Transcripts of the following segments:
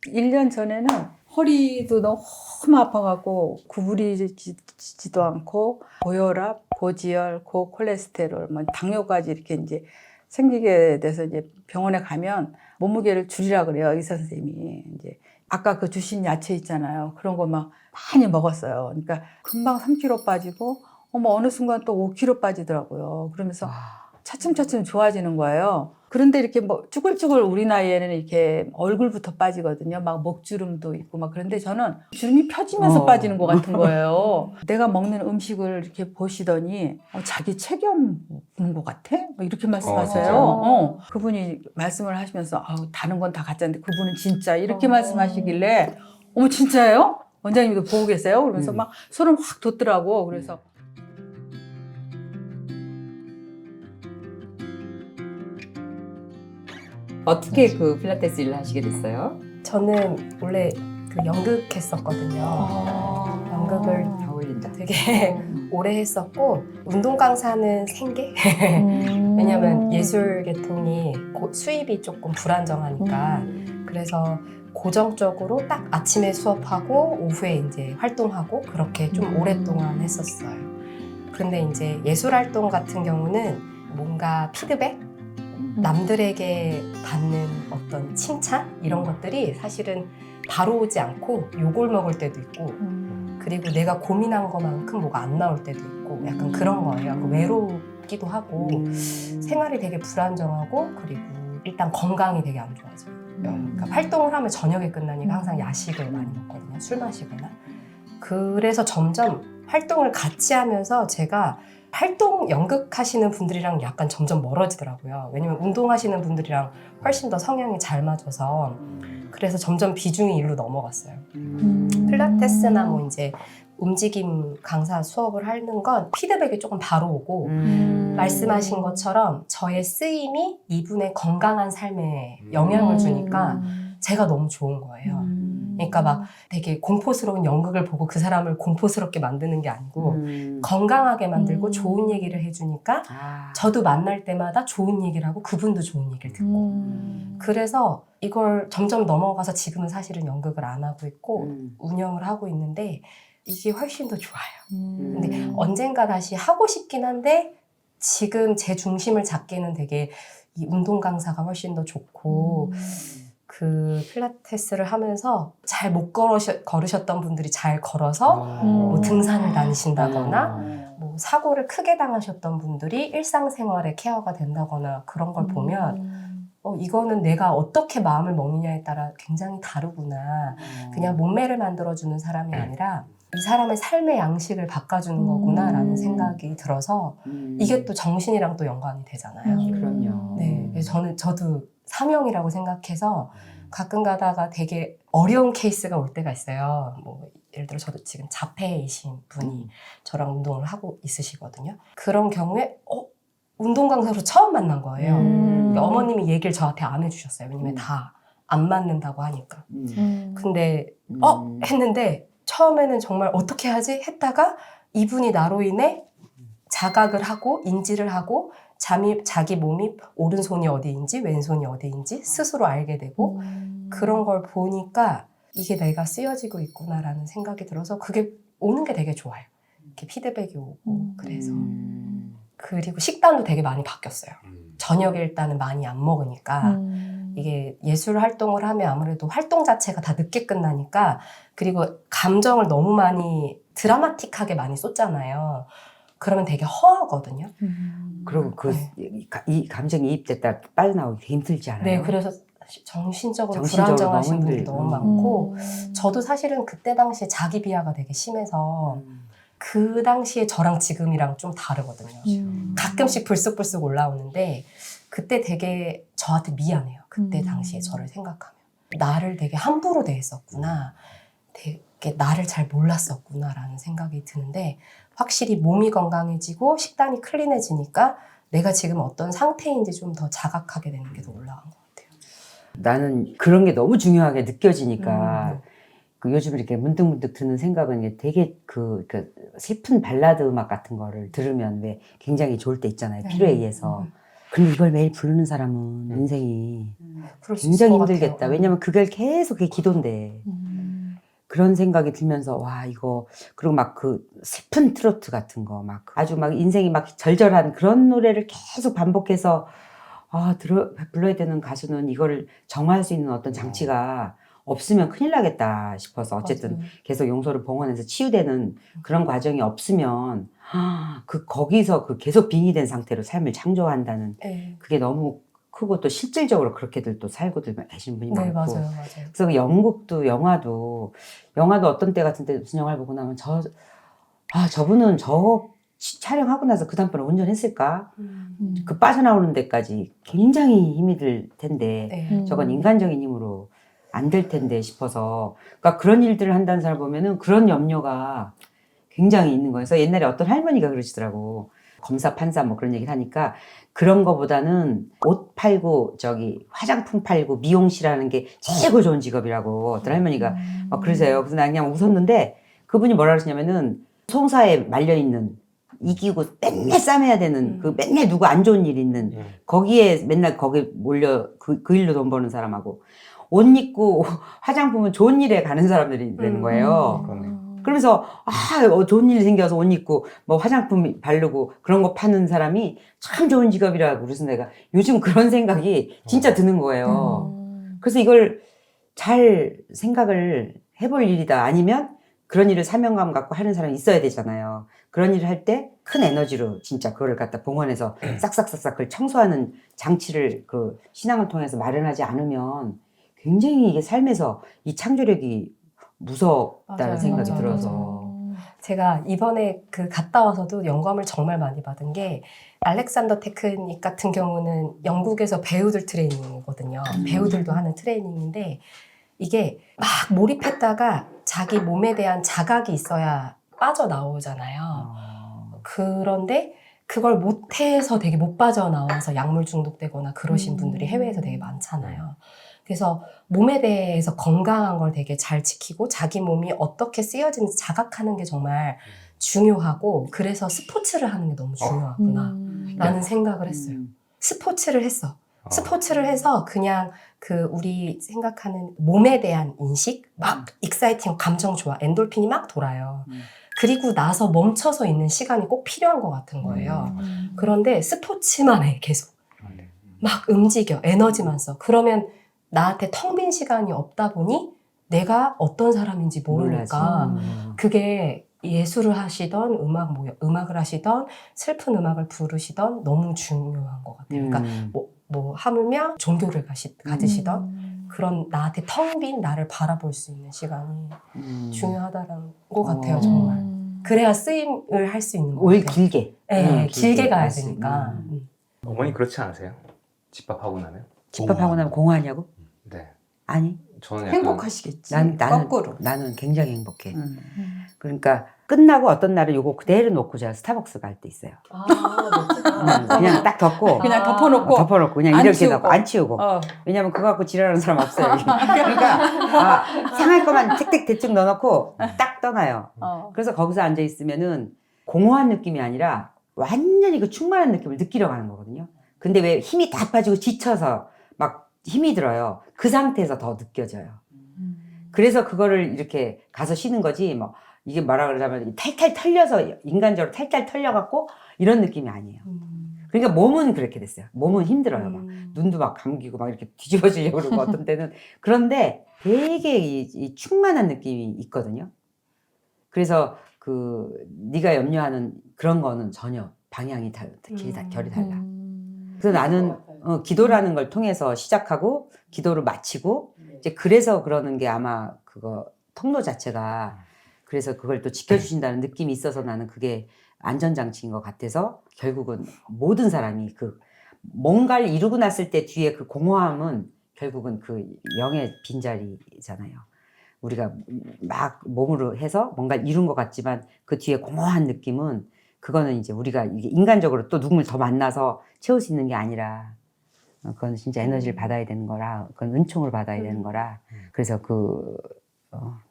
1년 전에는 허리도 너무 아파갖고 구부리지도 않고 고혈압, 고지혈, 고콜레스테롤, 뭐 당뇨까지 이렇게 이제 생기게 돼서 이제 병원에 가면 몸무게를 줄이라 그래요, 의사 선생님이. 이제 아까 그 주신 야채 있잖아요. 그런 거 막 많이 먹었어요. 그러니까 금방 3kg 빠지고 어느 순간 또 5kg 빠지더라고요. 그러면서 차츰차츰 좋아지는 거예요. 그런데 이렇게 뭐 쭈글쭈글 우리 나이에는 이렇게 얼굴부터 빠지거든요. 막 목주름도 있고 막. 그런데 저는 주름이 펴지면서 빠지는 것 같은 거예요. 내가 먹는 음식을 이렇게 보시더니 자기 체격 보는 것 같아? 막 이렇게 말씀하세요. 그분이 말씀을 하시면서 다른 건 다 가짜인데 그분은 진짜 이렇게 말씀하시길래 어머 진짜예요? 원장님도 보고 계세요? 그러면서 막 소름 확 돋더라고. 그래서 어떻게 그 필라테스 일을 하시게 됐어요? 저는 원래 그 연극했었거든요. 연극을 어울린다. 되게 오래 했었고 운동 강사는 생계? 왜냐면 예술 계통이 수입이 조금 불안정하니까 그래서 고정적으로 딱 아침에 수업하고 오후에 이제 활동하고 그렇게 좀 오랫동안 했었어요. 그런데 이제 예술 활동 같은 경우는 뭔가 피드백? 남들에게 받는 어떤 칭찬? 이런 것들이 사실은 바로 오지 않고 욕을 먹을 때도 있고 그리고 내가 고민한 것만큼 뭐가 안 나올 때도 있고 약간 그런 거예요. 외롭기도 하고 생활이 되게 불안정하고 그리고 일단 건강이 되게 안 좋아져요. 그러니까 활동을 하면 저녁에 끝나니까 항상 야식을 많이 먹거든요. 술 마시거나. 그래서 점점 활동을 같이 하면서 제가 활동 연극하시는 분들이랑 약간 점점 멀어지더라고요. 왜냐면 운동하시는 분들이랑 훨씬 더 성향이 잘 맞아서 그래서 점점 비중이 일로 넘어갔어요. 필라테스나 뭐 이제 움직임 강사 수업을 하는 건 피드백이 조금 바로 오고 말씀하신 것처럼 저의 쓰임이 이분의 건강한 삶에 영향을 주니까 제가 너무 좋은 거예요. 그러니까 막 되게 공포스러운 연극을 보고 그 사람을 공포스럽게 만드는 게 아니고 건강하게 만들고 좋은 얘기를 해주니까 저도 만날 때마다 좋은 얘기를 하고 그분도 좋은 얘기를 듣고 그래서 이걸 점점 넘어가서 지금은 사실은 연극을 안 하고 있고 운영을 하고 있는데 이게 훨씬 더 좋아요. 근데 언젠가 다시 하고 싶긴 한데 지금 제 중심을 잡기에는 되게 이 운동 강사가 훨씬 더 좋고 그 필라테스를 하면서 잘 못 걸으셨던 분들이 잘 걸어서 뭐 등산을 다니신다거나 뭐 사고를 크게 당하셨던 분들이 일상생활에 케어가 된다거나 그런 걸 보면 이거는 내가 어떻게 마음을 먹느냐에 따라 굉장히 다르구나. 그냥 몸매를 만들어주는 사람이 아니라 이 사람의 삶의 양식을 바꿔주는 거구나 라는 생각이 들어서 이게 또 정신이랑 또 연관이 되잖아요. 그럼요. 네, 그래서 저도 사명이라고 생각해서 가끔 가다가 되게 어려운 케이스가 올 때가 있어요. 뭐 예를 들어 저도 지금 자폐이신 분이 저랑 운동을 하고 있으시거든요. 그런 경우에 운동 강사로 처음 만난 거예요. 어머님이 얘기를 저한테 안 해주셨어요. 왜냐면 다 안 맞는다고 하니까. 근데 했는데 처음에는 정말 어떻게 하지? 했다가 이분이 나로 인해 자각을 하고 인지를 하고 자기 몸이 오른손이 어디인지 왼손이 어디인지 스스로 알게 되고 그런 걸 보니까 이게 내가 쓰여지고 있구나라는 생각이 들어서 그게 오는 게 되게 좋아요. 이렇게 피드백이 오고 그래서 그리고 식단도 되게 많이 바뀌었어요. 저녁에 일단은 많이 안 먹으니까 이게 예술 활동을 하면 아무래도 활동 자체가 다 늦게 끝나니까 그리고 감정을 너무 많이 드라마틱하게 많이 쏟잖아요. 그러면 되게 허하거든요. 그리고 이 감정이 입됐다 빠져나오기 힘들지 않아요? 네, 그래서 정신적으로 정신적으로 불안정하신 너무 분들이 힘들죠. 너무 많고 저도 사실은 그때 당시에 자기 비하가 되게 심해서 그 당시에 저랑 지금이랑 좀 다르거든요. 가끔씩 불쑥불쑥 올라오는데 그때 되게 저한테 미안해요. 그때 당시에 저를 생각하면. 나를 되게 함부로 대했었구나. 되게 나를 잘 몰랐었구나 라는 생각이 드는데 확실히 몸이 건강해지고 식단이 클린해지니까 내가 지금 어떤 상태인지 좀 더 자각하게 되는 게 더 올라간 것 같아요. 나는 그런 게 너무 중요하게 느껴지니까 그 요즘 이렇게 문득문득 드는 생각은 이게 되게 그 슬픈 발라드 음악 같은 거를 들으면 왜 굉장히 좋을 때 있잖아요. 필요에 의해서. 근데 이걸 매일 부르는 사람은 인생이 그럴 수 굉장히 있을 것 힘들겠다. 같아요. 왜냐면 그걸 계속 그게 기도인데. 그런 생각이 들면서 와 이거 그리고 막 그 슬픈 트로트 같은 거 막 아주 막 인생이 막 절절한 그런 노래를 계속 반복해서 불러야 되는 가수는 이거를 정화할 수 있는 어떤 장치가 없으면 큰일 나겠다 싶어서 어쨌든 맞아요. 계속 용서를 봉헌해서 치유되는 그런 과정이 없으면 거기서 그 계속 빙의된 상태로 삶을 창조한다는 네. 그게 너무 크고 또 실질적으로 그렇게들 또 살고들 계신 분이 네, 많고 맞아요, 맞아요. 그래서 그 영국도 영화도 어떤 때 같은 때 무슨 영화를 보고 나면 저분은 촬영하고 나서 그 다음번에 운전했을까? 그 빠져나오는 데까지 굉장히 힘이 들 텐데 네. 저건 인간적인 힘으로 안 될 텐데 싶어서 그러니까 그런 일들을 한다는 사람 보면은 그런 염려가 굉장히 있는 거예요. 그래서 옛날에 어떤 할머니가 그러시더라고. 검사, 판사 뭐 그런 얘기를 하니까 그런 거보다는 옷 팔고 화장품 팔고 미용실하는 게 최고 좋은 직업이라고 어떤 할머니가 막 그러세요. 그래서 나 그냥 웃었는데 그분이 뭐라 그러시냐면은 송사에 말려있는 이기고 맨날 싸매야 되는 그 맨날 누구 안 좋은 일 있는 거기에 맨날 거기 몰려 그 일로 돈 버는 사람하고 옷 입고 화장품은 좋은 일에 가는 사람들이 되는 거예요. 그러면서 좋은 일이 생겨서 옷 입고 뭐 화장품 바르고 그런 거 파는 사람이 참 좋은 직업이라고 그래서 내가 요즘 그런 생각이 진짜 드는 거예요. 그래서 이걸 잘 생각을 해볼 일이다. 아니면 그런 일을 사명감 갖고 하는 사람이 있어야 되잖아요. 그런 일을 할 때 큰 에너지로 진짜 그거를 갖다 봉헌해서 싹싹싹싹 그걸 청소하는 장치를 그 신앙을 통해서 마련하지 않으면 굉장히 이게 삶에서 이 창조력이 무섭다는 맞아요, 생각이 맞아요, 들어서 제가 이번에 그 갔다 와서도 영감을 정말 많이 받은 게 알렉산더 테크닉 같은 경우는 영국에서 배우들 트레이닝이거든요. 배우들도 하는 트레이닝인데 이게 막 몰입했다가 자기 몸에 대한 자각이 있어야 빠져나오잖아요. 그런데 그걸 못해서 되게 못 빠져나와서 약물 중독되거나 그러신 분들이 해외에서 되게 많잖아요. 그래서 몸에 대해서 건강한 걸 되게 잘 지키고 자기 몸이 어떻게 쓰여지는지 자각하는 게 정말 중요하고 그래서 스포츠를 하는 게 너무 중요하구나 라는 생각을 했어요. 스포츠를 했어. 스포츠를 해서 그냥 그 우리 생각하는 몸에 대한 인식 막 익사이팅 감정 좋아 엔돌핀이 막 돌아요. 그리고 나서 멈춰서 있는 시간이 꼭 필요한 것 같은 거예요. 그런데 스포츠만 해 계속 막 움직여 에너지만 써. 그러면 나한테 텅 빈 시간이 없다 보니 내가 어떤 사람인지 모르니까 그게 예술을 하시던 음악을 하시던 슬픈 음악을 부르시던 너무 중요한 것 같아요. 그러니까 뭐 하물며 종교를 가지시던 그런 나한테 텅 빈 나를 바라볼 수 있는 시간이 중요하다는 것 같아요. 정말. 그래야 쓰임을 할 수 있는 것 오히려 같아요. 길게 네, 길게 가야 갈 수 되니까. 있는. 어머니 그렇지 않으세요? 집밥하고 나면? 집밥하고 나면 공허하냐고? 네. 아니 저는 약간 행복하시겠지. 나는 거꾸로. 나는 굉장히 행복해. 그러니까 끝나고 어떤 날은 요거 그대로 놓고 제가 스타벅스 갈 때 있어요. 멋지다. 그냥 딱 덮고 그냥 덮어놓고 그냥 안 이렇게 치우고. 덮고 안 치우고. 어. 왜냐면 그거 갖고 지랄하는 사람 없어요. 여기. 그러니까 상할 거만 틱틱 대충 넣어놓고 딱 떠나요. 그래서 거기서 앉아 있으면은 공허한 느낌이 아니라 완전히 그 충만한 느낌을 느끼러 가는 거거든요. 근데 왜 힘이 다 빠지고 지쳐서 막 힘이 들어요. 그 상태에서 더 느껴져요. 그래서 그거를 이렇게 가서 쉬는 거지 뭐 이게 뭐라 그러자면 탈탈 털려서 인간적으로 탈탈 털려갖고 이런 느낌이 아니에요. 그러니까 몸은 그렇게 됐어요. 몸은 힘들어요. 막 눈도 막 감기고 막 이렇게 뒤집어지려고 그러고 어떤 때는 그런데 되게 이 충만한 느낌이 있거든요. 그래서 그 네가 염려하는 그런 거는 전혀 방향이 결이 달라. 그래서 나는 기도라는 걸 통해서 시작하고 기도를 마치고 이제 그래서 그러는 게 아마 그거 통로 자체가 그래서 그걸 또 지켜주신다는 느낌이 있어서 나는 그게 안전장치인 것 같아서 결국은 모든 사람이 그 뭔가를 이루고 났을 때 뒤에 그 공허함은 결국은 그 영의 빈자리잖아요. 우리가 막 몸으로 해서 뭔가 이룬 것 같지만 그 뒤에 공허한 느낌은 그거는 이제 우리가 이게 인간적으로 또 누군가를 더 만나서 채울 수 있는 게 아니라 그건 진짜 에너지를 받아야 되는 거라 그건 은총을 받아야 되는 거라 그래서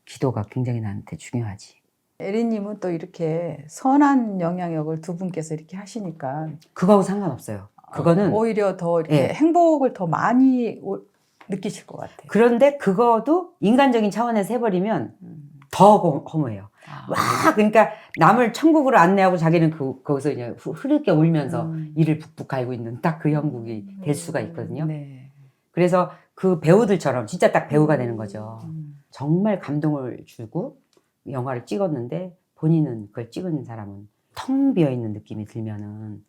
기도가 굉장히 나한테 중요하지. 에리님은 또 이렇게 선한 영향력을 두 분께서 이렇게 하시니까 그거하고 상관없어요. 그거는 오히려 더 이렇게 예. 행복을 더 많이 느끼실 것 같아요. 그런데 그거도 인간적인 차원에서 해버리면 더 허무해요. 와, 그러니까 남을 천국으로 안내하고 자기는 거기서 그냥 흐르게 울면서 이를 북북 갈고 있는 딱 그 형국이 될 수가 있거든요. 네. 그래서 그 배우들처럼 진짜 딱 배우가 되는 거죠. 정말 감동을 주고 영화를 찍었는데 본인은 그걸 찍은 사람은 텅 비어 있는 느낌이 들면은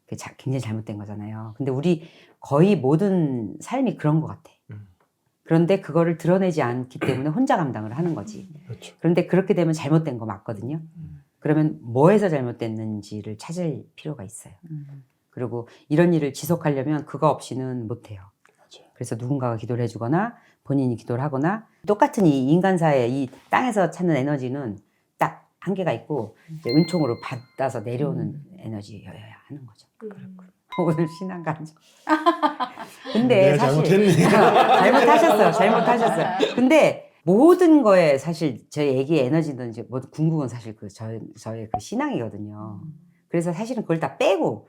그게 굉장히 잘못된 거잖아요. 근데 우리 거의 모든 삶이 그런 것 같아. 그런데 그거를 드러내지 않기 때문에 혼자 감당을 하는 거지. 그렇죠. 그런데 그렇게 되면 잘못된 거 맞거든요. 그러면 뭐에서 잘못됐는지를 찾을 필요가 있어요. 그리고 이런 일을 지속하려면 그거 없이는 못해요. 맞아요. 그래서 누군가가 기도를 해주거나 본인이 기도를 하거나 똑같은 이 인간사의 이 땅에서 찾는 에너지는 딱 한계가 있고 이제 은총으로 받아서 내려오는 에너지여야 하는 거죠. 오늘 신앙 감정. 근데 내가 사실 잘못했네. 잘못하셨어요. 근데 모든 거에 사실 저희 애기의 에너지든 이제 뭐 궁극은 사실 저의 그 신앙이거든요. 그래서 사실은 그걸 다 빼고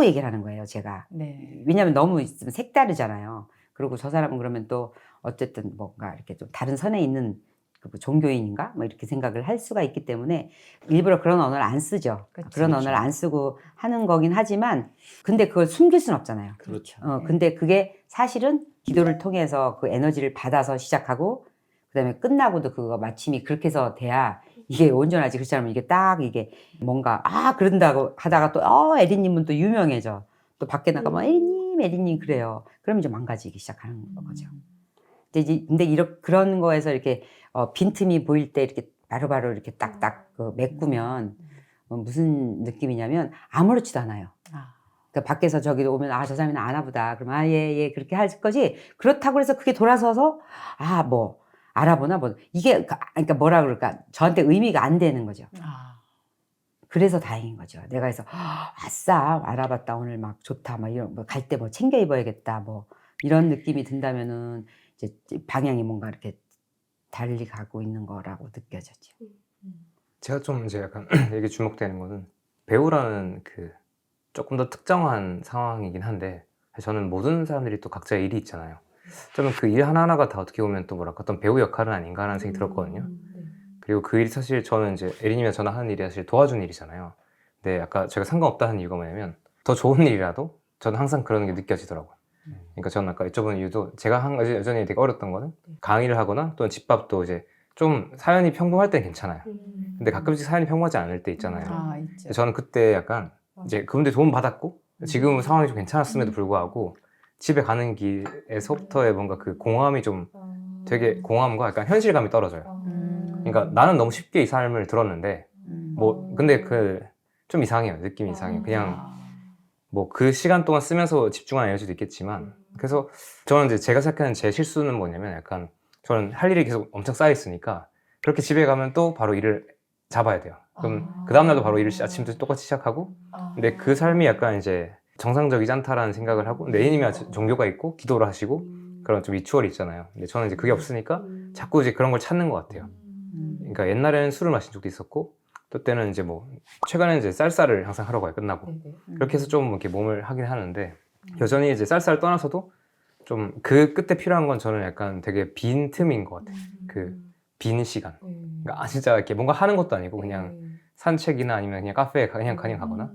얘기를 하는 거예요, 제가. 네. 왜냐하면 너무 있으면 색다르잖아요. 그리고 저 사람은 그러면 또 어쨌든 뭔가 이렇게 좀 다른 선에 있는 그 종교인인가? 뭐 이렇게 생각을 할 수가 있기 때문에 일부러 그런 언어를 안 쓰죠. 그쵸, 그런 그렇죠. 언어를 안 쓰고 하는 거긴 하지만 근데 그걸 숨길 순 없잖아요. 그렇죠. 근데 그게 사실은 기도를 통해서 그 에너지를 받아서 시작하고 그다음에 끝나고도 그거 마침이 그렇게 해서 돼야 이게 온전하지. 그렇지 않으면 이게 딱 이게 뭔가 그런다고 하다가 또 에리님은 또 유명해져. 또 밖에 나가면 에리님 그래요. 그러면 이제 망가지기 시작하는 거죠. 근데 그런 거에서 이렇게 빈틈이 보일 때 이렇게 바로바로 이렇게 딱딱 메꾸면 무슨 느낌이냐면 아무렇지도 않아요. 그러니까 밖에서 저기도 오면 저 사람이 아나 보다. 그러면 예 그렇게 할 거지. 그렇다고 해서 그게 돌아서서 뭐 알아보나 뭐 이게 그러니까 뭐라 그럴까 저한테 의미가 안 되는 거죠. 그래서 다행인 거죠. 내가 해서 아싸 알아봤다 오늘 막 좋다 막 이런 갈 때 뭐 챙겨 입어야겠다 뭐 이런 느낌이 든다면은 이제 방향이 뭔가 이렇게 달리 가고 있는 거라고 느껴졌죠. 제가 좀 이제 약간 이게 주목되는 거는 배우라는 그 조금 더 특정한 상황이긴 한데 저는 모든 사람들이 또 각자의 일이 있잖아요. 저는 그 일 하나하나가 다 어떻게 보면 또 뭐랄까 어떤 배우 역할은 아닌가라는 생각이 들었거든요. 그리고 그 일이 사실 저는 이제 에리님이랑 저랑 하는 일이 사실 도와주는 일이잖아요. 근데 아까 제가 상관없다 하는 이유가 뭐냐면 더 좋은 일이라도 저는 항상 그런 게 느껴지더라고요. 그러니까 저는 아까 여쭤본 이유도 제가 여전히 되게 어렸던 거는 강의를 하거나 또는 집밥도 이제 좀 사연이 평범할 때는 괜찮아요. 근데 가끔씩 사연이 평범하지 않을 때 있잖아요. 있죠. 저는 그때 약간 이제 그분들 도움 받았고 지금 상황이 좀 괜찮았음에도 불구하고 집에 가는 길에서부터의 뭔가 그 공허함이 좀 되게 공허함과 약간 현실감이 떨어져요. 그러니까 나는 너무 쉽게 이 삶을 들었는데 뭐 근데 그 좀 이상해요. 느낌이 이상해요. 그냥 뭐 그 시간 동안 쓰면서 집중한 에너지도 있겠지만 그래서 저는 이제 제가 생각하는 제 실수는 뭐냐면 약간 저는 할 일이 계속 엄청 쌓여 있으니까 그렇게 집에 가면 또 바로 일을 잡아야 돼요. 그럼 그 다음날도 바로 일을 아침부터 똑같이 시작하고 근데 그 삶이 약간 이제 정상적이지 않다라는 생각을 하고 근데 A님이 종교가 있고 기도를 하시고 그런 좀 리추얼이 있잖아요. 근데 저는 이제 그게 없으니까 자꾸 이제 그런 걸 찾는 것 같아요. 그러니까 옛날에는 술을 마신 적도 있었고 또 때는 이제 뭐 최근에는 이제 쌀쌀을 항상 하러 가요. 끝나고 그렇게 해서 좀 이렇게 몸을 하긴 하는데 여전히 이제 쌀쌀 떠나서도 좀 그 끝에 필요한 건 저는 약간 되게 빈 틈인 것 같아요. 그 빈 시간. 그러니까 진짜 이렇게 뭔가 하는 것도 아니고 그냥 산책이나 아니면 그냥 카페에 그냥 가거나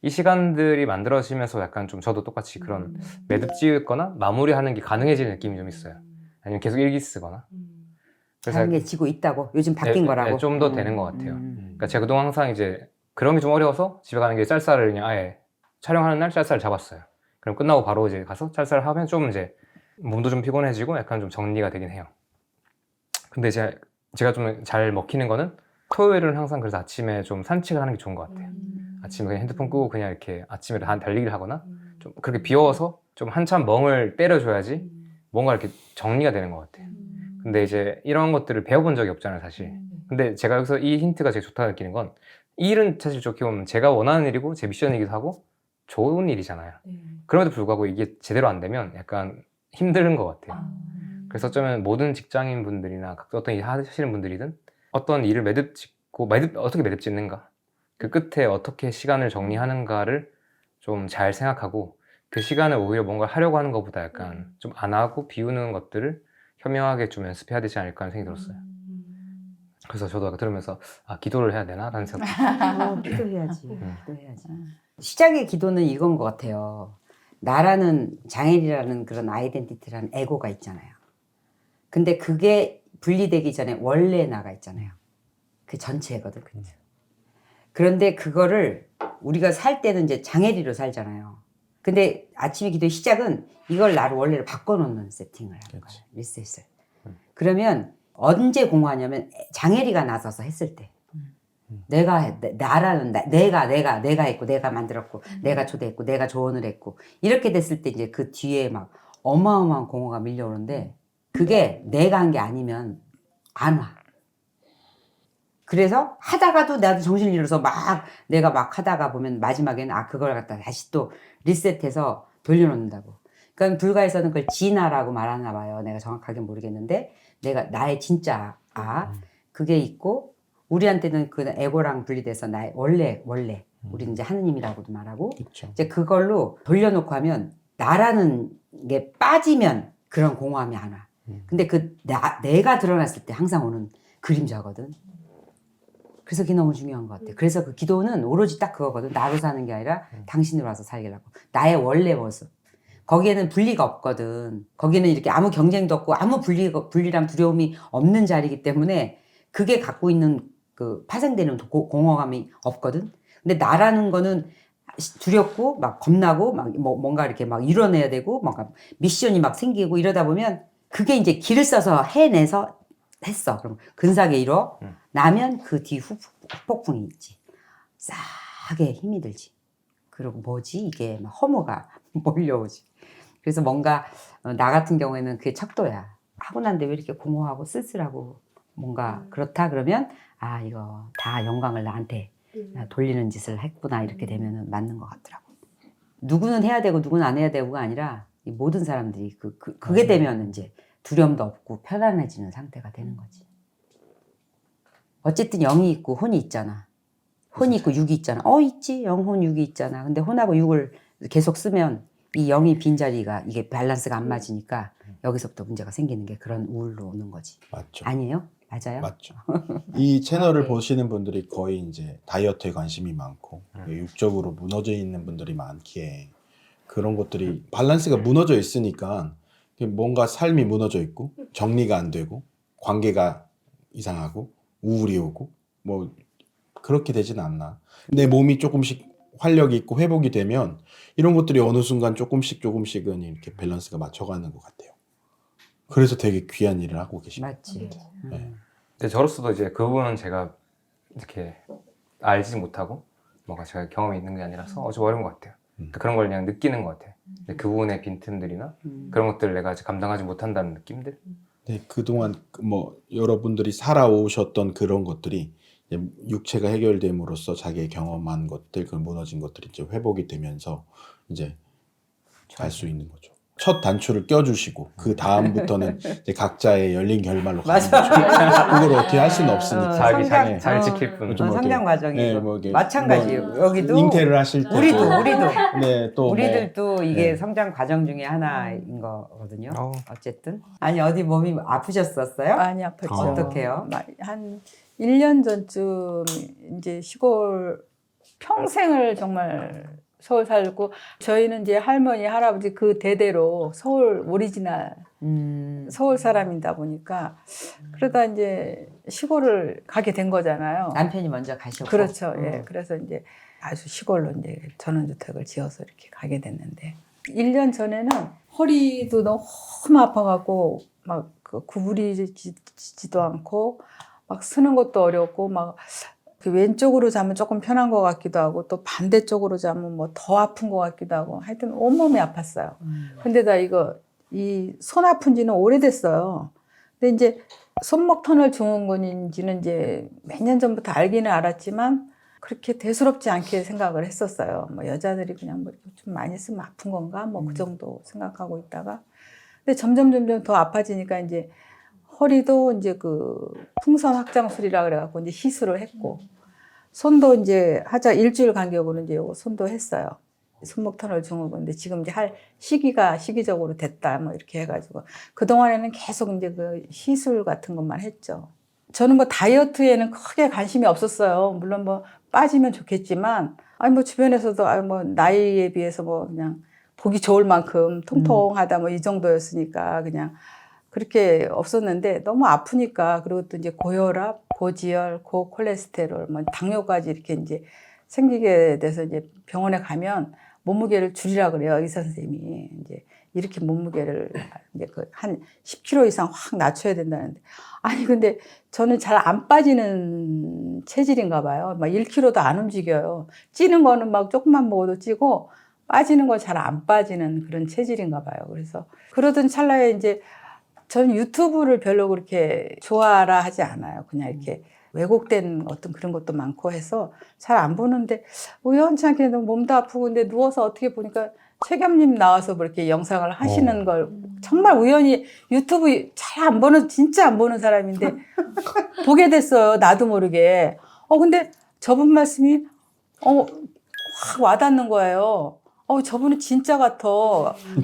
이 시간들이 만들어지면서 약간 좀 저도 똑같이 그런 매듭 지었거나 마무리하는 게 가능해지는 느낌이 좀 있어요. 아니면 계속 일기 쓰거나. 그래서 다른 게 지고 있다고 요즘 바뀐 거라고 좀 더 되는 것 같아요. 그러니까 제가 그동안 항상 이제 그런 게 좀 어려워서 집에 가는 게 쌀쌀을 그냥 아예 촬영하는 날 쌀쌀을 잡았어요. 그럼 끝나고 바로 이제 가서 쌀쌀을 하면 좀 이제 몸도 좀 피곤해지고 약간 좀 정리가 되긴 해요. 근데 제가 좀 잘 먹히는 거는 토요일은 항상 그래서 아침에 좀 산책을 하는 게 좋은 것 같아요. 아침에 그냥 핸드폰 끄고 그냥 이렇게 아침에 달리기를 하거나 좀 그렇게 비워서 좀 한참 멍을 때려줘야지 뭔가 이렇게 정리가 되는 것 같아요. 근데 이제 이런 것들을 배워본 적이 없잖아요, 사실. 근데 제가 여기서 이 힌트가 제일 좋다고 느끼는 건 이 일은 사실 좋게 보면 제가 원하는 일이고 제 미션이기도 하고 좋은 일이잖아요. 그럼에도 불구하고 이게 제대로 안 되면 약간 힘든 것 같아요. 그래서 어쩌면 모든 직장인 분들이나 어떤 일 하시는 분들이든 어떤 일을 매듭 짓고 어떻게 매듭 짓는가 그 끝에 어떻게 시간을 정리하는가를 좀 잘 생각하고 그 시간을 오히려 뭔가 하려고 하는 것보다 약간 좀 안 하고 비우는 것들을 현명하게 좀 연습해야 되지 않을까 하는 생각이 들었어요. 그래서 저도 아까 들으면서 아, 기도를 해야 되나? 라는 생각. 기도해야지. 기도해야지. 시작의 기도는 이건 것 같아요. 나라는 장애인이라는 그런 아이덴티티라는 에고가 있잖아요. 근데 그게 분리되기 전에 원래 나가 있잖아요. 그 전체거든. 그런데 그거를 우리가 살 때는 이제 장애리로 살잖아요. 근데 아침의 기도의 시작은 이걸 나를 원래를 바꿔놓는 세팅을 하는 거예요. 리셋을. 그러면 언제 공허하냐면 장애리가 나서서 했을 때. 나라는 내가 했고 내가 만들었고 내가 초대했고 내가 조언을 했고 이렇게 됐을 때 이제 그 뒤에 막 어마어마한 공허가 밀려오는데 그게 내가 한 게 아니면 안 와. 그래서 하다가도 나도 정신을 잃어서 내가 막 하다가 보면 마지막에는 그걸 갖다 다시 또 리셋해서 돌려놓는다고. 그러니까 불가에서는 그걸 진아라고 말하나 봐요. 내가 정확하게 모르겠는데 내가 나의 진짜 그게 있고 우리한테는 그 에고랑 분리돼서 나의 원래 우리는 이제 하느님이라고도 말하고 그쵸. 이제 그걸로 돌려놓고 하면 나라는 게 빠지면 그런 공허함이 안 와. 근데 내가 드러났을 때 항상 오는 그림자거든. 그래서 그게 너무 중요한 것 같아. 그래서 그 기도는 오로지 딱 그거거든. 나로 사는 게 아니라 당신으로 와서 살려고. 나의 원래 모습. 거기에는 분리가 없거든. 거기는 이렇게 아무 경쟁도 없고 아무 분리랑 두려움이 없는 자리이기 때문에 그게 갖고 있는 그 파생되는 공허감이 없거든. 근데 나라는 거는 두렵고 막 겁나고 막 뭔가 이렇게 막 이뤄내야 되고 막 미션이 막 생기고 이러다 보면 그게 이제 길을 써서 해내서 했어. 그럼 근사하게 이뤄 나면 그 뒤 후폭풍이 있지. 싸게 힘이 들지. 그리고 뭐지 이게 막 허무가 몰려오지. 그래서 뭔가 나 같은 경우에는 그게 척도야. 하고 난데 왜 이렇게 공허하고 쓸쓸하고 뭔가 그렇다 그러면 이거 다 영광을 나한테 돌리는 짓을 했구나 이렇게 되면은 맞는 것 같더라고. 누구는 해야 되고 누구는 안 해야 되고가 아니라 이 모든 사람들이 그게 되면 이제 두려움도 없고 편안해지는 상태가 되는 거지. 어쨌든 영이 있고 혼이 있잖아. 혼이 있고 육이 있잖아. 있지. 영혼 육이 있잖아. 근데 혼하고 육을 계속 쓰면 이 영이 빈자리가 이게 밸런스가 안 맞으니까 여기서부터 문제가 생기는 게 그런 우울로 오는 거지. 맞죠. 아니에요? 맞아요? 맞죠. 이 채널을 네. 보시는 분들이 거의 이제 다이어트에 관심이 많고 육적으로 무너져 있는 분들이 많기에 그런 것들이 밸런스가 무너져 있으니까 뭔가 삶이 무너져 있고 정리가 안 되고 관계가 이상하고 우울이 오고 뭐 그렇게 되진 않나. 내 몸이 조금씩 활력이 있고 회복이 되면 이런 것들이 어느 순간 조금씩은 이렇게 밸런스가 맞춰가는 것 같아요. 그래서 되게 귀한 일을 하고 계십니다. 맞지. 네. 근데 저로서도 이제 그 부분은 제가 이렇게 알지 못하고 뭔가 제가 경험이 있는 게 아니라서 좀 어려운 것 같아요. 그러니까 그런 걸 그냥 느끼는 것 같아요. 근데 그 부분의 빈틈들이나 그런 것들을 내가 아직 감당하지 못한다는 느낌들? 네, 그동안 뭐 여러분들이 살아오셨던 그런 것들이 이제 육체가 해결됨으로써 자기의 경험한 것들, 그 무너진 것들이 이제 회복이 되면서 이제 갈 수 있는 거죠. 첫 단추를 껴주시고 그 다음부터는 이제 각자의 열린 결말로 가는 거죠. 그걸 어떻게 할 수는 없으니까. 자기 성장- 잘 지킬 뿐. 좀 성장 어떻게- 과정이고 네, 뭐 이게 마찬가지예요. 뭐 여기도 잉태를 하실 때도 우리도 네, 또 뭐, 우리들도 이게 네. 성장 과정 중에 하나인 거거든요. 어. 어쨌든 아니 어디 몸이 아프셨었어요? 많이 아팠죠. 어떡해요? 한 1년 전쯤 이제 시골 평생을 정말 서울 살고 저희는 이제 할머니 할아버지 그 대대로 서울 오리지널 서울 사람이다 보니까 그러다 이제 시골을 가게 된 거잖아요. 남편이 먼저 가셨고 그렇죠. 예. 그래서 이제 아주 시골로 이제 전원주택을 지어서 이렇게 가게 됐는데 1년 전에는 허리도 너무 아파갖고 막 구부리지도 않고 막 서는 것도 어렵고 막 그 왼쪽으로 자면 조금 편한 것 같기도 하고 또 반대쪽으로 자면 뭐 더 아픈 것 같기도 하고 하여튼 온몸이 아팠어요. 근데다 이 손 아픈 지는 오래됐어요. 근데 이제 손목 터널 증후군인지는 이제 몇 년 전부터 알기는 알았지만 그렇게 대수롭지 않게 생각을 했었어요. 뭐 여자들이 그냥 뭐 좀 많이 쓰면 아픈 건가? 뭐 그 정도 생각하고 있다가. 근데 점점 더 아파지니까 이제 허리도 이제 그 풍선 확장술이라 그래갖고 이제 시술을 했고 손도 이제 하자 일주일 간격으로 이제 요거 손도 했어요. 손목 터널 증후군인데 지금 이제 할 시기가 시기적으로 됐다 뭐 이렇게 해가지고 그 동안에는 계속 이제 그 시술 같은 것만 했죠. 저는 뭐 다이어트에는 크게 관심이 없었어요. 물론 뭐 빠지면 좋겠지만 아니 뭐 주변에서도 아니 뭐 나이에 비해서 뭐 그냥 보기 좋을 만큼 통통하다 뭐 이 정도였으니까 그냥 그렇게 없었는데 너무 아프니까 그리고 또 이제 고혈압, 고지혈, 고콜레스테롤, 뭐 당뇨까지 이렇게 이제 생기게 돼서 이제 병원에 가면 몸무게를 줄이라 그래요. 의사 선생님이 이제 이렇게 몸무게를 이제 그 한 10kg 이상 확 낮춰야 된다는데 아니 근데 저는 잘 안 빠지는 체질인가 봐요. 막 1kg도 안 움직여요. 찌는 거는 막 조금만 먹어도 찌고 빠지는 거 잘 안 빠지는 그런 체질인가 봐요. 그래서 그러던 찰나에 이제 저는 유튜브를 별로 그렇게 좋아라 하지 않아요. 그냥 이렇게 왜곡된 어떤 그런 것도 많고 해서 잘 안 보는데 우연찮게 너무 몸도 아프고 근데 누워서 어떻게 보니까 최겸님 나와서 뭐 이렇게 영상을 하시는 걸 정말 우연히 유튜브 잘 안 보는 진짜 안 보는 사람인데 보게 됐어요. 나도 모르게. 근데 저분 말씀이 확 와닿는 거예요. 저분은 진짜 같아.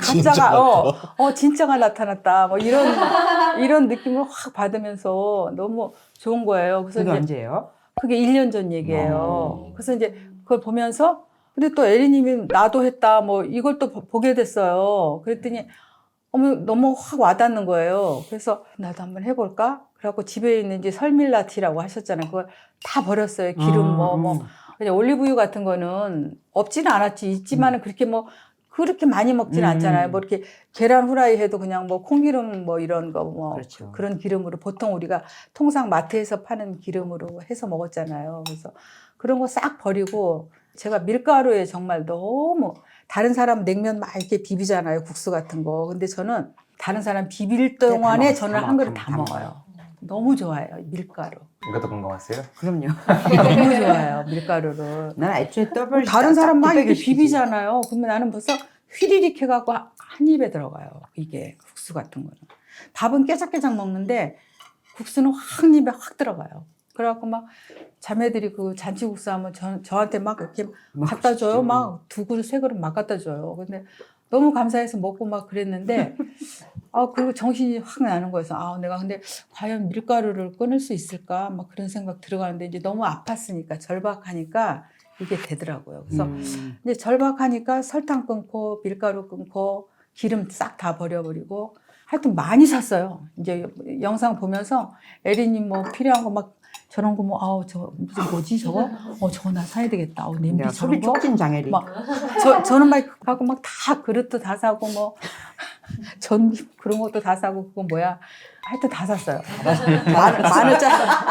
가짜가, 진짜가 나타났다. 뭐 이런 느낌을 확 받으면서 너무 좋은 거예요. 그래서 그게 이제 언제예요? 그게 1년 전 얘기예요. 그래서 이제 그걸 보면서 근데 또 에리님이 나도 했다. 뭐 이걸 또 보게 됐어요. 그랬더니 너무 확 와닿는 거예요. 그래서 나도 한번 해볼까? 그래갖고 집에 있는 이제 설밀라티라고 하셨잖아요. 그걸 다 버렸어요. 기름 그냥 올리브유 같은 거는 없지는 않았지. 있지만은 그렇게 많이 먹지는 않잖아요. 뭐 이렇게 계란 후라이 해도 그냥 뭐 콩기름 뭐 이런 거 그렇죠. 그런 기름으로 보통 우리가 통상 마트에서 파는 기름으로 해서 먹었잖아요. 그래서 그런 거 싹 버리고 제가 밀가루에 정말 너무 다른 사람 냉면 막 이렇게 비비잖아요. 국수 같은 거. 근데 저는 다른 사람 비빌 동안에 저는 한 그릇 다 먹어요. 너무 좋아해요. 밀가루. 이것도 궁금하세요? 그럼요. 너무 좋아요. 밀가루를. 난 애초에 더블 다른 사람 막 이렇게 비비기 비비잖아요. 그러면 나는 벌써 휘리릭 해갖고 한 입에 들어가요. 이게 국수 같은 거는. 밥은 깨작깨작 먹는데 국수는 확 입에 확 들어가요. 그래갖고 막 자매들이 그 잔치국수 하면 저한테 막 이렇게 갖다 줘요. 막 2그릇, 3그릇 막 갖다 줘요. 근데 너무 감사해서 먹고 막 그랬는데 그리고 정신이 확 나는 거여서 내가 근데 과연 밀가루를 끊을 수 있을까? 막 그런 생각 들어가는데 이제 너무 아팠으니까 절박하니까 이게 되더라고요. 그래서 이제 절박하니까 설탕 끊고 밀가루 끊고 기름 싹 다 버려버리고 하여튼 많이 샀어요. 이제 영상 보면서 에리님 뭐 필요한 거 막 저런 거 뭐 저 무슨 뭐지 저거? 저거 나 사야 되겠다. 냄비 저런 소리 거. 촉진 장애리. 막 저는 막 가고 막 다 그릇도 다 사고 뭐 전기 그런 것도 다 사고 그거 뭐야? 하여튼 다 샀어요.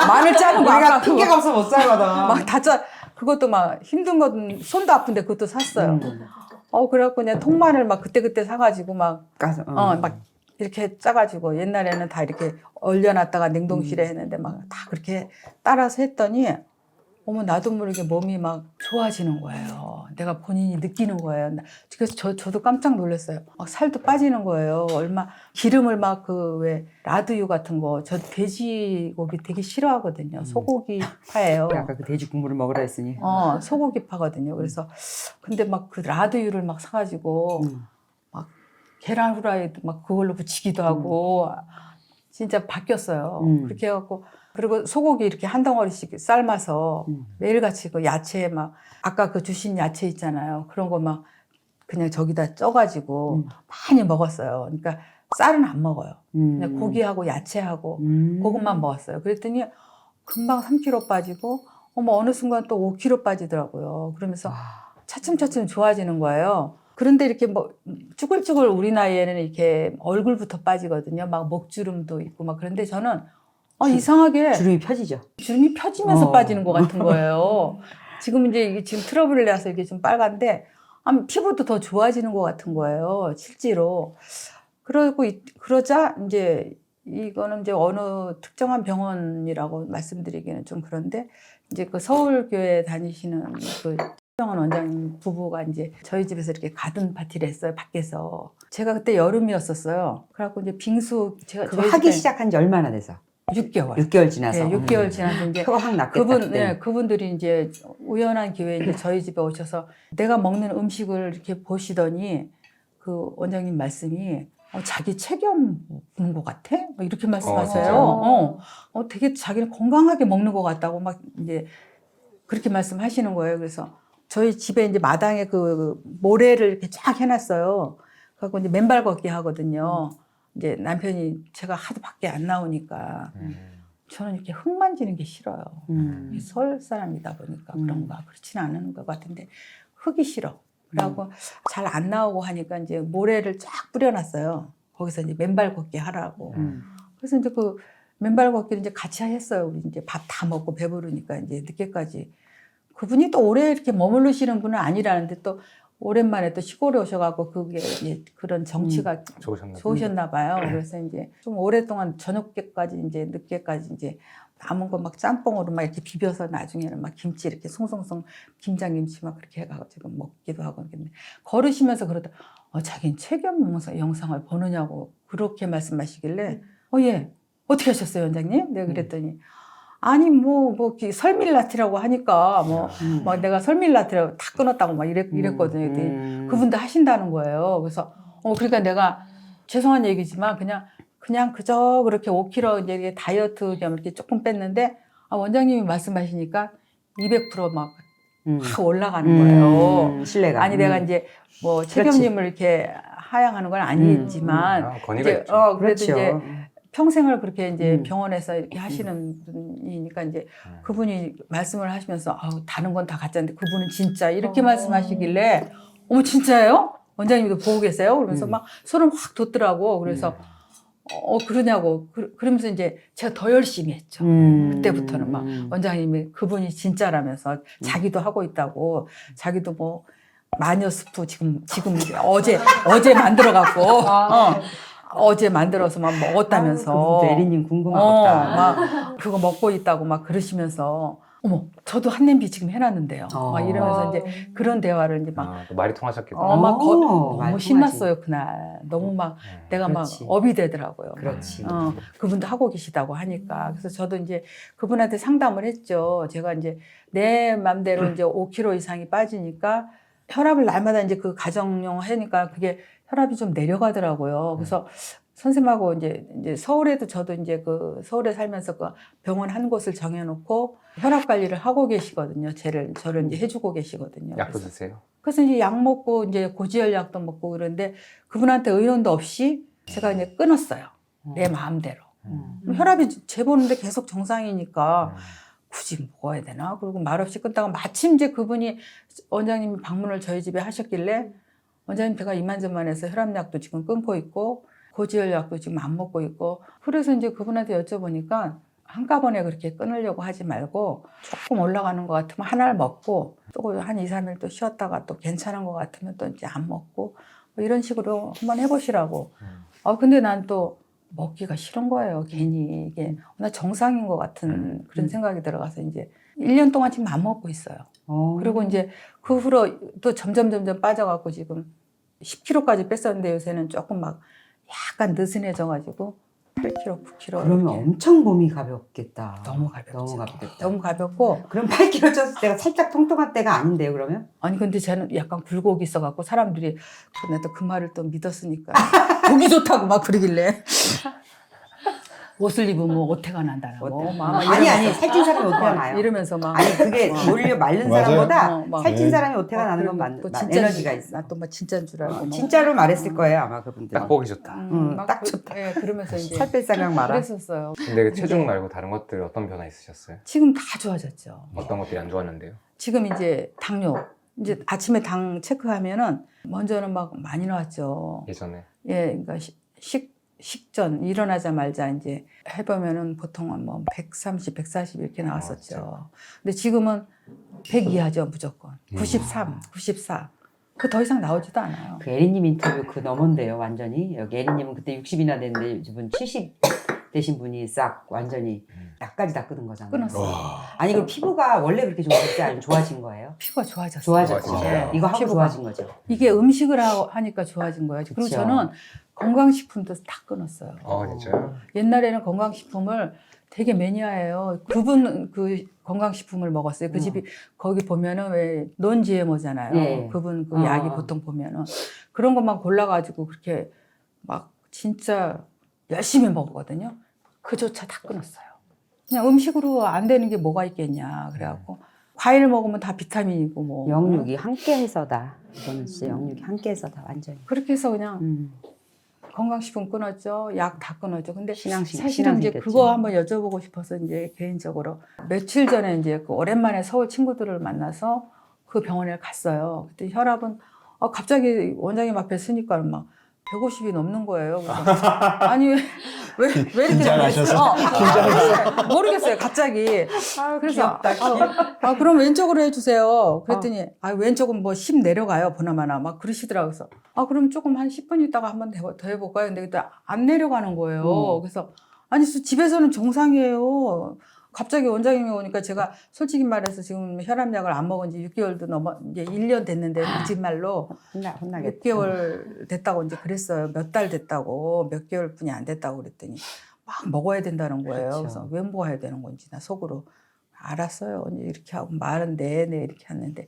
마늘 짜는 거 우리가 아까 핑계가 없어 못 살거든. 막다 짜. 그것도 막 힘든 건 손도 아픈데 그것도 샀어요. 그래갖고 그냥 통마늘 막 그때 사가지고 막 가서 막 이렇게 짜가지고 옛날에는 다 이렇게 얼려놨다가 냉동실에 했는데 막 다 그렇게 따라서 했더니 나도 모르게 몸이 막 좋아지는 거예요. 내가 본인이 느끼는 거예요. 그래서 저도 깜짝 놀랐어요. 막 살도 빠지는 거예요. 기름을 막 왜 라드유 같은 거, 저 돼지고기 되게 싫어하거든요. 소고기 파예요. 아까 그 돼지 국물을 먹으라 했으니. 소고기 파거든요. 그래서 근데 막 그 라드유를 막 사가지고 막 계란 후라이도 막 그걸로 부치기도 하고 진짜 바뀌었어요. 그렇게 해갖고 그리고 소고기 이렇게 한 덩어리씩 삶아서 매일같이 그 야채 막 아까 그 주신 야채 있잖아요. 그런 거 막 그냥 저기다 쪄가지고 많이 먹었어요. 그러니까 쌀은 안 먹어요. 그냥 고기하고 야채하고 그것만 먹었어요. 그랬더니 금방 3kg 빠지고 어느 순간 또 5kg 빠지더라고요. 그러면서 차츰차츰 좋아지는 거예요. 그런데 이렇게 뭐 쭈글쭈글 우리 나이에는 이렇게 얼굴부터 빠지거든요. 막 목주름도 있고 막 그런데 저는 이상하게 주름이 펴지죠. 주름이 펴지면서 빠지는 것 같은 거예요. 지금 이제 이게 지금 트러블을 내서 이게 좀 빨간데 피부도 더 좋아지는 것 같은 거예요. 실제로. 그러자 이제 이거는 이제 어느 특정한 병원이라고 말씀드리기는 좀 그런데 이제 그 서울교회 다니시는 그 병원 원장님 부부가 이제 저희 집에서 이렇게 가든 파티를 했어요. 밖에서. 제가 그때 여름이었었어요. 그래갖고 이제 빙수 제가 그거 하기 시작한 지 얼마나 돼서? 6개월. 6개월 지나서. 네, 6개월 지나서 이제 표가 확 났겠다. 그분들이 이제 우연한 기회에 이제 저희 집에 오셔서 내가 먹는 음식을 이렇게 보시더니 그 원장님 말씀이 자기 체격 먹는 것 같아? 막 이렇게 말씀하세요. 진짜요? 되게 자기는 건강하게 먹는 것 같다고 막 이제 그렇게 말씀하시는 거예요. 그래서 저희 집에 이제 마당에 그 모래를 이렇게 쫙 해놨어요. 그래서 이제 맨발 걷기 하거든요. 이제 남편이 제가 하도 밖에 안 나오니까 저는 이렇게 흙 만지는 게 싫어요. 서울 사람이다 보니까 그런가 그렇지는 않은 것 같은데 흙이 싫어. 그래갖고 잘 안 나오고 하니까 이제 모래를 쫙 뿌려놨어요. 거기서 이제 맨발 걷기 하라고. 그래서 이제 그 맨발 걷기를 이제 같이 했어요. 우리 이제 밥 다 먹고 배부르니까 이제 늦게까지. 그분이 또 오래 이렇게 머무르시는 분은 아니라는데 또 오랜만에 또 시골에 오셔갖고 그게 이제 그런 정치가 좋으셨나 봐요. 그래서 이제 좀 오랫동안 저녁때까지 이제 늦게까지 이제 남은 거 막 짬뽕으로 막 이렇게 비벼서 나중에는 막 김치 이렇게 송송송 김장김치 막 그렇게 해가지고 먹기도 하고 근데 걸으시면서 그러다 자기는 체격 영상을 보느냐고 그렇게 말씀하시길래 예 어떻게 하셨어요 원장님? 내가 그랬더니 아니 뭐 설밀라티라고 하니까 막 내가 설밀라티라고 다 끊었다고 막 이랬거든요. 그랬더니 그분도 하신다는 거예요. 그래서 그러니까 내가 죄송한 얘기지만 그냥 그저 그렇게 5kg 이제 다이어트 겸 이렇게 조금 뺐는데 원장님이 말씀하시니까 200% 막 확 올라가는 거예요. 신뢰가. 아니 내가 이제 뭐 책임님을 이렇게 하향하는 건 아니지만 권위가 이제 있죠. 그래도 그렇죠. 이제 평생을 그렇게 이제 병원에서 이렇게 하시는 분이니까 이제 그분이 말씀을 하시면서 다른 건 다 가짜인데 그분은 진짜 이렇게 말씀하시길래 어머 진짜예요? 원장님도 보고 계세요? 그러면서 막 소름 확 돋더라고. 그래서 그러냐고 그러면서 이제 제가 더 열심히 했죠. 그때부터는 막 원장님이 그분이 진짜라면서 자기도 하고 있다고 자기도 뭐 마녀 스프 지금 이제 어제 만들어 갖고 어제 만들어서 막 먹었다면서. 에리님 궁금하겠다. 막 그거 먹고 있다고 막 그러시면서 어머 저도 한 냄비 지금 해놨는데요. 막 이러면서 이제 그런 대화를 이제 막 또 말이 통하셨겠다. 막 너무 말이 신났어요 그날. 너무 막 내가 그렇지. 막 업이 되더라고요. 그렇지. 그분도 하고 계시다고 하니까 그래서 저도 이제 그분한테 상담을 했죠. 제가 이제 내 맘대로 이제 5kg 이상이 빠지니까 혈압을 날마다 이제 그 가정용 하니까 그게 혈압이 좀 내려가더라고요. 그래서 선생님하고 이제 서울에도 저도 이제 그 서울에 살면서 그 병원 한 곳을 정해놓고 혈압 관리를 하고 계시거든요. 저를 이제 해주고 계시거든요. 약도 드세요? 그래서 이제 약 먹고 이제 고지혈 약도 먹고 그런데 그분한테 의논도 없이 제가 이제 끊었어요. 내 마음대로. 혈압이 재보는데 계속 정상이니까 굳이 먹어야 되나? 그리고 말없이 끊다가 마침 이제 그분이 원장님이 방문을 저희 집에 하셨길래 원장님 제가 이만저만해서 혈압약도 지금 끊고 있고 고지혈 약도 지금 안 먹고 있고 그래서 이제 그분한테 여쭤보니까 한꺼번에 그렇게 끊으려고 하지 말고 조금 올라가는 것 같으면 하나를 먹고 또 한 2, 3일 또 쉬었다가 또 괜찮은 것 같으면 또 이제 안 먹고 뭐 이런 식으로 한번 해보시라고. 근데 난 또 먹기가 싫은 거예요. 괜히 이게 나 정상인 것 같은 그런 생각이 들어가서 이제 1년 동안 지금 안 먹고 있어요. 그리고 이제 그 후로 또 점점 빠져갖고 지금 10kg까지 뺐었는데 요새는 조금 막 약간 느슨해져가지고 8kg, 9kg. 그러면 이렇게. 엄청 몸이 가볍겠다. 너무 가볍죠. 너무 가볍겠다. 너무 가볍고. 그럼 8kg 쪘을 때가 살짝 통통할 때가 아닌데요, 그러면? 아니 근데 저는 약간 굴곡이 있어갖고 사람들이 나도 그 말을 또 믿었으니까 보기 좋다고 막 그러길래 옷을 입으면 오태가 난다라고. 아니 살찐 사람이 오태가 나요. 이러면서 막 아니 그게 몰려 마른 맞아요. 사람보다 막 살찐 네. 사람이 오태가 나는 건 맞는 에너지가 있어. 나또 막 진짜인 줄 알고. 막. 진짜로 말했을 거예요 아마 그분들. 딱 보기 좋다. 막 딱 좋다. 예, 그러면서 이제 살 뺄 생각 마라. 그랬었어요. 근데 그 체중 말고 다른 것들 어떤 변화 있으셨어요? 지금 다 좋아졌죠. 어떤 것들이 안 좋았는데요? 지금 이제 당뇨. 이제 아침에 당 체크하면은 먼저는 막 많이 나왔죠. 예전에. 예, 그러니까 식전 일어나자마자 이제 해보면은 보통은 뭐 130, 140 이렇게 나왔었죠. 근데 지금은 100 이하죠 무조건. 93, 94. 그 더 이상 나오지도 않아요. 그 에리님 인터뷰 그 너머인데요 완전히. 여기 에리님은 그때 60이나 됐는데 이분 70 되신 분이 싹 완전히 약까지 다 끊은 거잖아요. 끊었어요. 와. 아니 그럼 피부가 원래 그렇게 좋았을지 아니면 좋아진 거예요? 피부가 좋아졌어요. 좋아졌죠. 좋아졌어요. 이거 하고 피부가. 좋아진 거죠. 이게 음식을 하니까 좋아진 거예요. 그리고 그쵸. 저는 건강식품도 다 끊었어요. 진짜요? 옛날에는 건강식품을 되게 매니아예요. 그분 그 건강식품을 먹었어요. 그 집이 거기 보면은 왜 논 GMO잖아요. 예. 그분 그 약이 보통 보면은 그런 것만 골라가지고 그렇게 막 진짜 열심히 먹었거든요. 그조차 다 끊었어요. 그냥 음식으로 안 되는 게 뭐가 있겠냐. 그래갖고 과일 먹으면 다 비타민이고 뭐. 영육이 함께해서다. 이거는 진짜 영육이 함께해서다 완전히. 그렇게 해서 그냥 건강식품 끊었죠. 약 다 끊었죠. 근데 사실은 이제 그거 한번 여쭤보고 싶어서 이제 개인적으로 며칠 전에 이제 그 오랜만에 서울 친구들을 만나서 그 병원에 갔어요. 그때 혈압은 갑자기 원장님 앞에 서니까 막 150이 넘는 거예요. 그래서 아니 왜 이렇게 긴장하셔서? 모르겠어요. 갑자기. 그래서 귀엽다. 그럼 왼쪽으로 해주세요. 그랬더니 왼쪽은 뭐 10 내려가요. 보나마나 막 그러시더라고요. 그래서 그럼 조금 한 10분 있다가 한 번 더 해볼까요? 근데 그때 안 내려가는 거예요. 그래서 아니 집에서는 정상이에요. 갑자기 원장님이 오니까 제가 솔직히 말해서 지금 혈압약을 안 먹은 지 6개월도 넘어 이제 1년 됐는데 거짓말로 혼나겠죠. 6개월 됐다고 이제 그랬어요. 몇 달 됐다고 몇 개월뿐이 안 됐다고 그랬더니 막 먹어야 된다는 거예요. 그렇죠. 그래서 왜 먹어야 되는 건지 나 속으로 알았어요. 언니 이렇게 하고 말은 네네 이렇게 했는데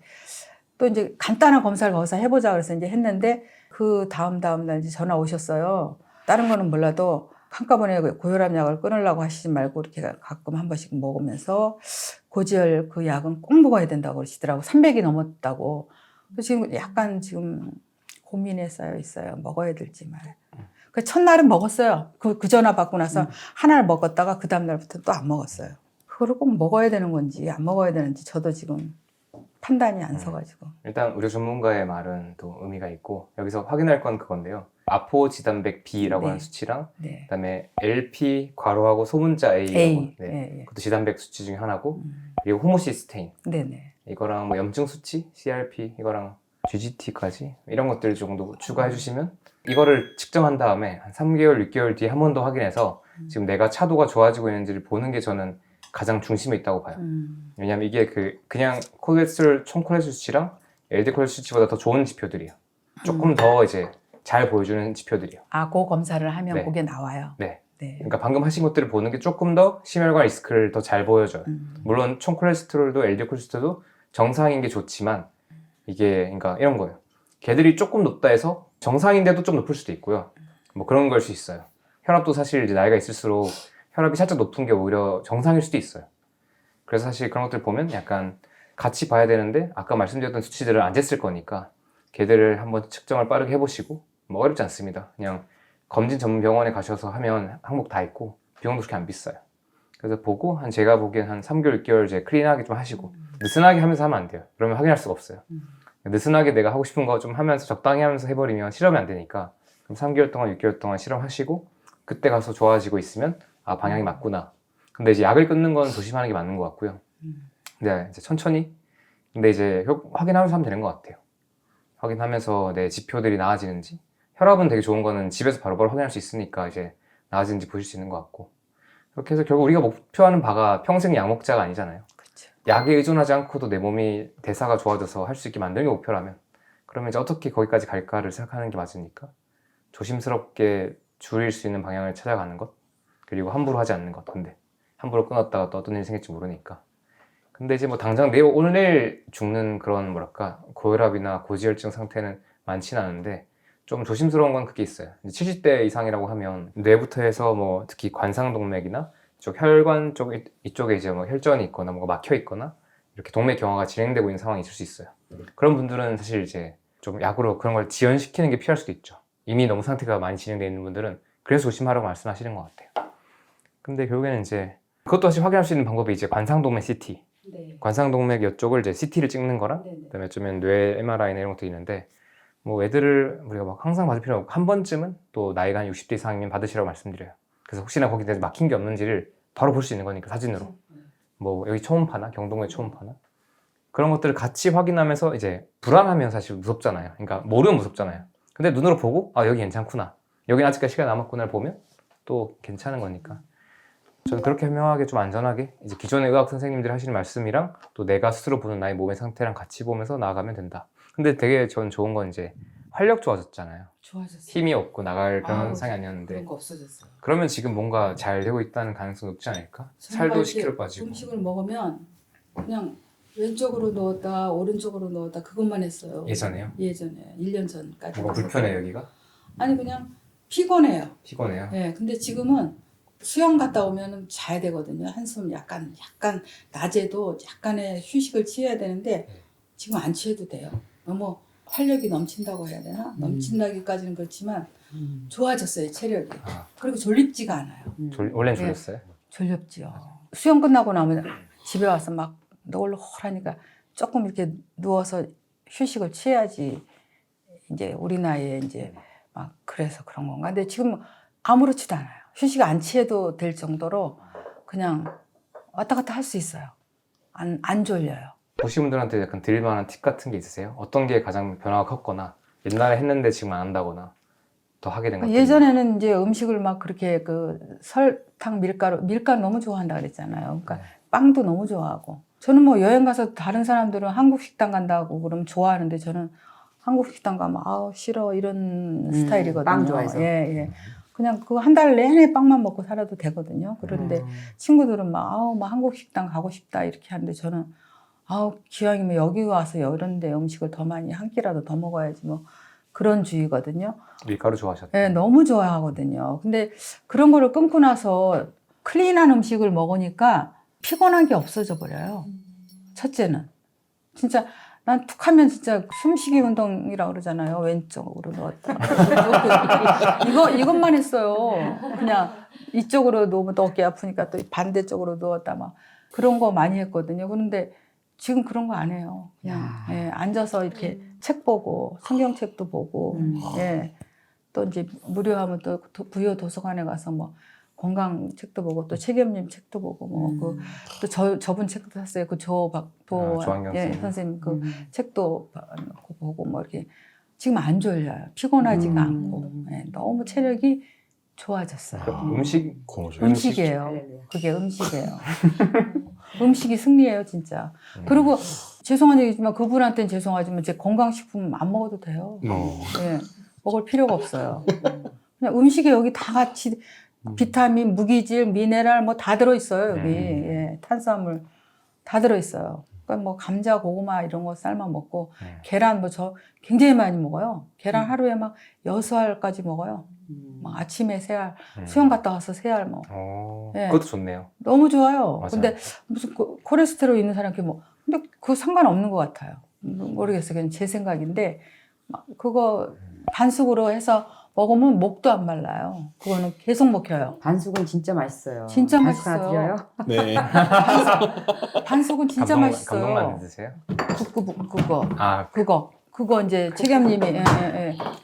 또 이제 간단한 검사를 거기서 해보자 그래서 이제 했는데 그 다음 날 이제 전화 오셨어요. 다른 거는 몰라도 한꺼번에 고혈압 약을 끊으려고 하시지 말고 이렇게 가끔 한 번씩 먹으면서 고지혈 그 약은 꼭 먹어야 된다고 그러시더라고. 300이 넘었다고. 그래서 지금 약간 지금 고민에 쌓여 있어요. 먹어야 될지 말아야. 그 첫날은 먹었어요. 그 전화 받고 나서 하나를 먹었다가 그 다음 날부터 또 안 먹었어요. 그거를 꼭 먹어야 되는 건지 안 먹어야 되는지 저도 지금 판단이 안 서가지고. 일단 우리 전문가의 말은 또 의미가 있고 여기서 확인할 건 그건데요. 아포지단백 B라고 하는 수치랑 네. 그다음에 LP 괄호하고 소문자 A라고 A. 네. 예, 예. 그것도 지단백 수치 중에 하나고 그리고 호모시스테인 네네. 이거랑 뭐 염증 수치 CRP 이거랑 GGT까지 이런 것들 정도 추가해 주시면 이거를 측정한 다음에 한 3개월 6개월 뒤에 한 번 더 확인해서 지금 내가 차도가 좋아지고 있는지를 보는 게 저는 가장 중심에 있다고 봐요. 왜냐면 이게 그냥 콜레스테롤 총 콜레스테롤 수치랑 LDL 콜레스테롤 수치보다 더 좋은 지표들이에요. 조금 더 이제 잘 보여주는 지표들이요. 그 검사를 하면 네. 그게 나와요. 네. 네. 그러니까 방금 하신 것들을 보는 게 조금 더 심혈관 리스크를 더 잘 보여줘요. 물론 총 콜레스테롤도 LDL 콜레스테롤도 정상인 게 좋지만 이게 그러니까 이런 거예요. 걔들이 조금 높다 해서 정상인데도 좀 높을 수도 있고요. 뭐 그런 걸 수 있어요. 혈압도 사실 이제 나이가 있을수록 혈압이 살짝 높은 게 오히려 정상일 수도 있어요. 그래서 사실 그런 것들 보면 약간 같이 봐야 되는데 아까 말씀드렸던 수치들을 안 쟀을 거니까 걔들을 한번 측정을 빠르게 해보시고 뭐 어렵지 않습니다. 그냥 검진 전문 병원에 가셔서 하면 항목 다 있고 비용도 그렇게 안 비싸요. 그래서 보고 제가 보기엔 한 3개월, 6개월 이제 클린하게 좀 하시고 느슨하게 하면서 하면 안 돼요. 그러면 확인할 수가 없어요. 느슨하게 내가 하고 싶은 거 좀 하면서 적당히 하면서 해버리면 실험이 안 되니까 그럼 3개월 동안, 6개월 동안 실험하시고 그때 가서 좋아지고 있으면 방향이 맞구나. 근데 이제 약을 끊는 건 조심하는 게 맞는 것 같고요. 네, 이제 천천히 근데 이제 확인하면서 하면 되는 것 같아요. 확인하면서 내 지표들이 나아지는지 혈압은 되게 좋은 거는 집에서 바로바로 확인할 수 있으니까 이제 나아지는지 보실 수 있는 것 같고 그렇게 해서 결국 우리가 목표하는 바가 평생 약 먹자가 아니잖아요. 그렇죠. 약에 의존하지 않고도 내 몸이 대사가 좋아져서 할 수 있게 만드는 게 목표라면 그러면 이제 어떻게 거기까지 갈까를 생각하는 게 맞으니까 조심스럽게 줄일 수 있는 방향을 찾아가는 것 그리고 함부로 하지 않는 것. 근데 함부로 끊었다가 또 어떤 일이 생길지 모르니까 근데 이제 뭐 당장 오늘 죽는 그런 뭐랄까 고혈압이나 고지혈증 상태는 많지는 않은데 좀 조심스러운 건 그게 있어요. 70대 이상이라고 하면 뇌부터 해서 뭐 특히 관상동맥이나 이쪽 혈관 쪽 이쪽에 이제 뭐 혈전이 있거나 뭐가 막혀 있거나 이렇게 동맥 경화가 진행되고 있는 상황이 있을 수 있어요. 그런 분들은 사실 이제 좀 약으로 그런 걸 지연시키는 게 필요할 수도 있죠. 이미 너무 상태가 많이 진행되어 있는 분들은 그래서 조심하라고 말씀하시는 것 같아요. 근데 결국에는 이제 그것도 사실 확인할 수 있는 방법이 이제 관상동맥 CT. 네. 관상동맥 이쪽을 이제 CT를 찍는 거랑 그다음에 어쩌면 뇌 MRI나 이런 것도 있는데 뭐 애들을 우리가 막 항상 받을 필요 없고 한 번쯤은 또 나이가 한 60대 이상이면 받으시라고 말씀드려요. 그래서 혹시나 거기에 대해서 막힌 게 없는지를 바로 볼 수 있는 거니까 사진으로 뭐 여기 초음파나 경동맥 초음파나 그런 것들을 같이 확인하면서 이제 불안하면 사실 무섭잖아요. 그러니까 모르면 무섭잖아요. 근데 눈으로 보고 여기 괜찮구나 여긴 아직까지 시간이 남았구나를 보면 또 괜찮은 거니까 저는 그렇게 현명하게 좀 안전하게 이제 기존의 의학 선생님들이 하시는 말씀이랑 또 내가 스스로 보는 나의 몸의 상태랑 같이 보면서 나아가면 된다. 근데 되게 전 좋은 건 이제 활력 좋아졌잖아요. 좋아졌어요. 힘이 없고 나갈 그런 아우, 상이 아니었는데 그런 거 없어졌어요. 그러면 지금 뭔가 잘 되고 있다는 가능성이 높지 않을까? 살도 이렇게 10kg 빠지고. 음식을 먹으면 그냥 왼쪽으로 넣었다 오른쪽으로 넣었다 그것만 했어요. 예전에요? 예전에 1년 전까지. 뭐가 불편해 여기가? 아니 그냥 피곤해요. 피곤해요? 예, 근데 지금은 수영 갔다 오면은 자야 되거든요. 한숨 약간 낮에도 약간의 휴식을 취해야 되는데 지금 안 취해도 돼요. 너무 활력이 넘친다고 해야 되나? 넘친다기까지는 그렇지만 좋아졌어요, 체력이. 아. 그리고 졸립지가 않아요. 원래는 예. 졸렸어요? 졸렵지요. 수영 끝나고 나면 집에 와서 막 노골노골하니까 조금 이렇게 누워서 휴식을 취해야지 이제 우리 나이에 이제 막 그래서 그런 건가. 근데 지금 아무렇지도 않아요. 휴식 안 취해도 될 정도로 그냥 왔다 갔다 할 수 있어요. 안 졸려요. 보시는 분들한테 약간 드릴 만한 팁 같은 게 있으세요? 어떤 게 가장 변화가 컸거나 옛날에 했는데 지금 안 한다거나 더 하게 된 것들. 예전에는 이제 음식을 막 그렇게 그 설탕, 밀가루 너무 좋아한다 그랬잖아요. 그러니까 빵도 너무 좋아하고. 저는 뭐 여행 가서 다른 사람들은 한국 식당 간다고 그러면 좋아하는데 저는 한국 식당 가면 아우 싫어 이런 스타일이거든요. 빵 좋아해서. 예. 그냥 그 한 달 내내 빵만 먹고 살아도 되거든요. 그런데 친구들은 막 아우 막 한국 식당 가고 싶다 이렇게 하는데 저는 아우 기왕이면 여기 와서 이런 데 음식을 더 많이 한 끼라도 더 먹어야지 뭐 그런 주의거든요. 밀가루 좋아하셨죠? 네, 너무 좋아하거든요. 근데 그런 거를 끊고 나서 클린한 음식을 먹으니까 피곤한 게 없어져 버려요. 첫째는. 진짜 난 툭 하면 진짜 숨쉬기 운동이라고 그러잖아요. 왼쪽으로 넣었다. 이것만 했어요. 그냥 이쪽으로 놓으면 또 어깨 아프니까 또 반대쪽으로 누웠다 막 그런 거 많이 했거든요. 그런데 지금 그런 거 안 해요. 그냥 예, 앉아서 이렇게 책 보고 성경책도 보고 예. 또 이제 무료하면 또 부여 도서관에 가서 뭐 건강 책도 보고 또 최겸님 책도 보고 뭐 또 저분 책도 샀어요. 그 조박도 조한경 예, 선생님. 선생님 그 책도 보고 뭐 이렇게 지금 안 졸려요. 피곤하지가 않고 예, 너무 체력이 좋아졌어요. 음식 음식이에요. 그게 음식이에요. 음식이 승리예요, 진짜. 그리고 죄송한 얘기지만 그분한테는 죄송하지만 제 건강식품 안 먹어도 돼요. 예, 먹을 필요가 없어요. 그냥 음식에 여기 다 같이 비타민, 무기질, 미네랄 뭐 다 들어있어요, 여기. 예, 탄수화물 다 들어있어요. 그러니까 뭐 감자, 고구마 이런 거 삶아 먹고 계란 뭐 저 굉장히 많이 먹어요. 계란 하루에 막 6알까지 먹어요. 막 아침에 3알, 수영 갔다 와서 3알 뭐. 예. 그것도 좋네요. 너무 좋아요. 맞아요. 근데 무슨 콜레스테롤 있는 사람이 뭐 근데 그거 상관없는 것 같아요. 모르겠어요. 그냥 제 생각인데 막 그거 반숙으로 해서 먹으면 목도 안 말라요. 그거는 계속 먹혀요. 반숙은 진짜 맛있어요. 진짜 반숙 하나 맛있어요. 드려요? 네. 반숙은 진짜 맛있어요. 감동만 드세요? 그거 이제 최겸님이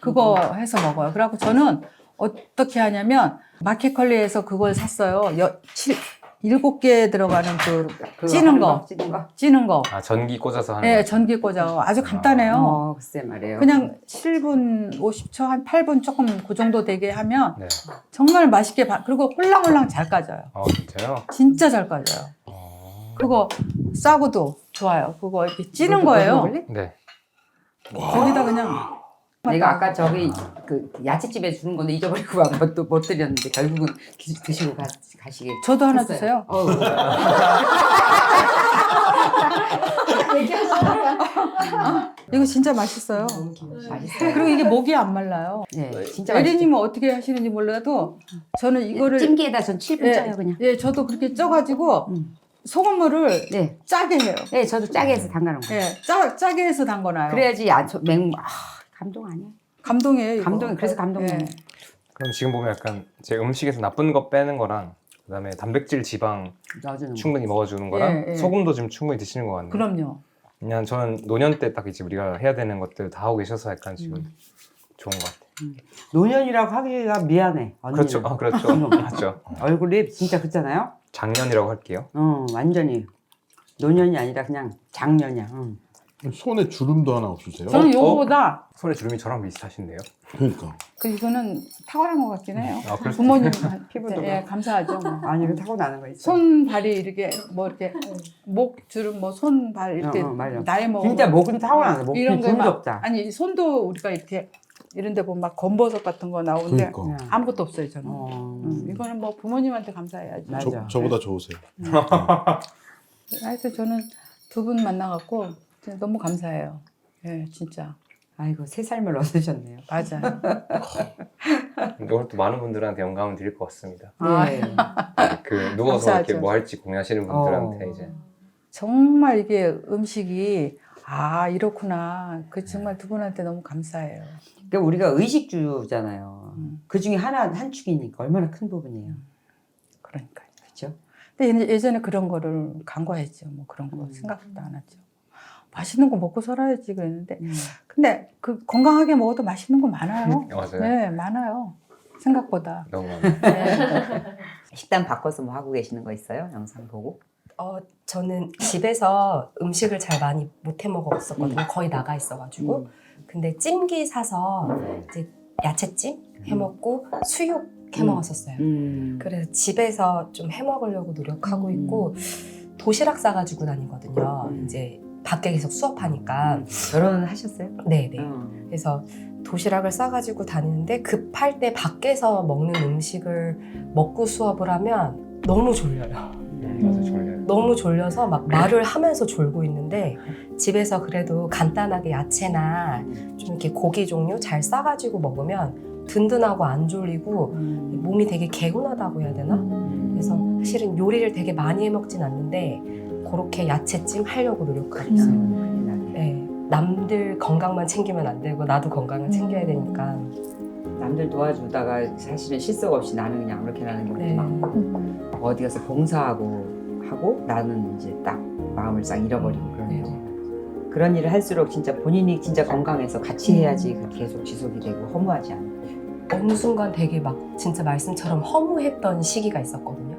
그거 해서 먹어요. 그래갖고 저는 어떻게 하냐면 마켓컬리에서 그걸 샀어요. 7개 들어가는 그 찌는 거. 찌는 거. 아 전기 꽂아서 하는 네, 거. 전기 꽂아. 아주 간단해요. 글쎄 말이에요. 그냥 7분 50초, 한 8분 조금 그 정도 되게 하면 네. 정말 맛있게, 그리고 홀랑홀랑 잘 까져요. 진짜요? 진짜 잘 까져요. 그거 싸고도 좋아요. 그거 이렇게 찌는 거예요. 먹을래? 네. 거기다 그냥. 내가 아까 저기 그 야채집에 주는 건데 잊어버리고 못 드렸는데 결국은 드시고 가시게. 저도 하나 했어요. 주세요. 이거 진짜 맛있어요. 맛있어요. 그리고 이게 목이 안 말라요. 네, 진짜 맛있어요. 예리님은 어떻게 하시는지 몰라도 저는 이거를 찜기에다 전 7분 짜요 그냥. 예, 저도 그렇게 쪄가지고 소금물을 네, 짜게 해요. 네, 저도 짜게 해서 담가놓은 거예요. 예, 짜게 해서 담궈놔요. 그래야지 감동 아니야? 감동이에요. 이거. 감동, 그래서 감동이에요. 예. 그럼 지금 보면 약간 제 음식에서 나쁜 거 빼는 거랑 그다음에 단백질, 지방 넣어주는 거. 충분히 먹어주는 거랑 예. 소금도 지금 충분히 드시는 것 같네요. 그럼요. 그냥 저는 노년 때 딱 이제 우리가 해야 되는 것들 다 하고 계셔서 약간 지금 좋은 것 같아요. 노년이라고 하기가 미안해. 언니는. 그렇죠. 그렇죠. 맞죠. 얼굴이 진짜 그렇잖아요. 작년이라고 할게요. 완전히 노년이 아니라 그냥 작년이야. 손에 주름도 하나 없으세요? 저는 요거보다 손에 주름이 저랑 비슷하신데요? 그러니까. 이거는 탁월한 것 같긴 해요. 아, 그럴 수도 부모님 피부도 예, 감사하죠. 뭐. 아니 그 타고 나는 거 있어. 손발이 이렇게 뭐 이렇게 목 주름 뭐 손발 이렇게 맞아. 나이 먹어 진짜 목은 타고 나서 목 이런 거 주름도 막 없다. 아니 손도 우리가 이렇게 이런데 보면 막 검버섯 같은 거 나오는데 그러니까. 아무것도 없어요 저는. 이거는 뭐 부모님한테 감사해야지. 맞아. 저보다 좋으세요. 하여튼 저는 두 분 만나갖고 진짜 너무 감사해요. 예, 진짜 아이고 새 삶을 얻으셨네요. 맞아요. 오늘 또 많은 분들한테 영감을 드릴 것 같습니다. 네. 그 누워서 감사하죠. 이렇게 뭐 할지 고민하시는 분들한테 이제 정말 이게 음식이 아 이렇구나. 그 정말 두 분한테 너무 감사해요. 그러니까 우리가 의식주잖아요. 그 중에 한 축이니까 얼마나 큰 부분이에요. 그러니까요. 그렇죠? 근데 예전에 그런 거를 간과했죠. 뭐 그런 거 생각도 안 하죠. 맛있는 거 먹고 살아야지 그랬는데 근데 그 건강하게 먹어도 맛있는 거 많아요. 맞아요. 네, 많아요. 생각보다. 너무 많아요. 네. 식단 바꿔서 뭐 하고 계시는 거 있어요? 영상 보고? 저는 집에서 음식을 잘 많이 못 해 먹었었거든요. 거의 나가 있어가지고. 근데 찜기 사서 이제 야채찜 해 먹고 수육 해 먹었었어요. 그래서 집에서 좀 해 먹으려고 노력하고 있고 도시락 싸가지고 다니거든요. 이제 밖에 계속 수업하니까. 결혼하셨어요? 네네. 그래서 도시락을 싸가지고 다니는데 급할 때 밖에서 먹는 음식을 먹고 수업을 하면 너무 졸려요. 맞아, 졸려요. 너무 졸려서 막 말을 하면서 졸고 있는데 집에서 그래도 간단하게 야채나 좀 이렇게 고기 종류 잘 싸가지고 먹으면 든든하고 안 졸리고 몸이 되게 개운하다고 해야 되나? 그래서 사실은 요리를 되게 많이 해 먹진 않는데 그렇게 야채찜 하려고 노력하고 있어요. 네. 남들 건강만 챙기면 안 되고 나도 건강을 챙겨야 되니까. 남들 도와주다가 사실은 실속 없이 나는 그냥 아무렇게 나는 경우도 네. 많고 어디 가서 봉사하고 하고 나는 이제 딱 마음을 싹 잃어버리고 그런 네. 경우. 그런 일을 할수록 진짜 본인이 진짜 건강해서 같이 해야지 그게 계속 지속이 되고 허무하지 않아요. 어느 순간 되게 막 진짜 말씀처럼 허무했던 시기가 있었거든요.